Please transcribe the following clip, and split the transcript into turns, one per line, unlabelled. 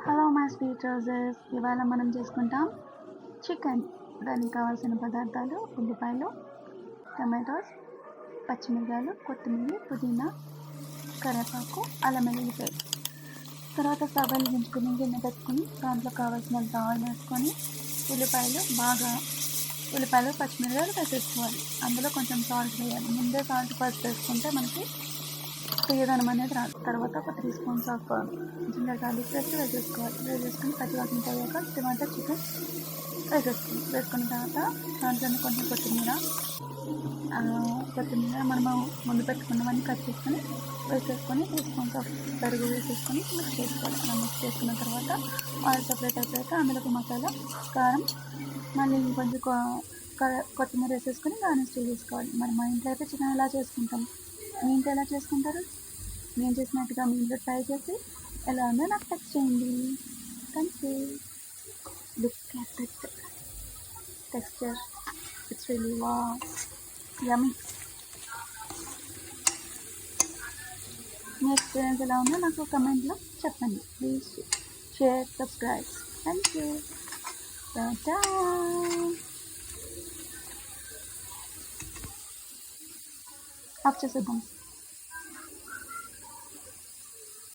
Hello my sweet roses. ఇవాళ మనం చేసుకుంటాం చికెన్. దానికి కావాల్సిన పదార్థాలు: ఉల్లిపాయలు, టమాటోస్, పచ్చిమిరకాయలు, కొత్తిమీర, పుదీనా, కరివేపాకు, అల్లం వెల్లుల్లి పేస్ట్. తర్వాత స్టవ్ వెలిగించుకుని గిన్నె పెట్టుకుని దాంట్లో కావాల్సినంత ఆయిల్ వేసుకొని ఉల్లిపాయలు పచ్చిమిరకాయలు వేసేసుకోవాలి. అందులో కొంచెం సాల్ట్ వేయాలి. ముందే సాల్ట్ ఫస్ట్ వేసుకుంటే మనకి తీయదనం అనేది రాదు. తర్వాత ఒక 3 spoons of ginger garlic paste వేసేసుకుని పచ్చివాసన పోయాక టమాటా చికెన్ వేసుకున్న తర్వాత దాంట్లో కొంచెం కొత్తిమీర మనము ముందు పెట్టుకున్నవన్నీ కట్ చేసుకొని వేసేసుకొని 3 స్పూన్స్ ఆఫ్ పెరుగు వేసేసుకొని మిక్స్ చేసుకోవాలి. అలా మిక్స్ చేసుకున్న తర్వాత ఆయిల్ సపరేట్ అయిపోయాక అందులోకి మసాలా, కారం, మళ్ళీ ఇంకొంచెం కొత్తిమీర వేసేసుకొని గార్నిష్ చేసుకోవాలి. మరి మా ఇంట్లో అయితే చికెన్ ఎలా చేసుకుంటాం. మీ ఇంట్లో ఎలా చేసుకుంటారు? నేను చేసినట్టుగా మీ ఇంట్లో ట్రై చేసి ఎలా ఉందో నాకు టెక్స్ట్ చేయండి. Thank you. Look at that texture. It's really yummy. Me experience ఎలా ఉందో నాకు కమెంట్లో చెప్పండి. Please share, subscribe. Thank you. Of చేసేద్దాం.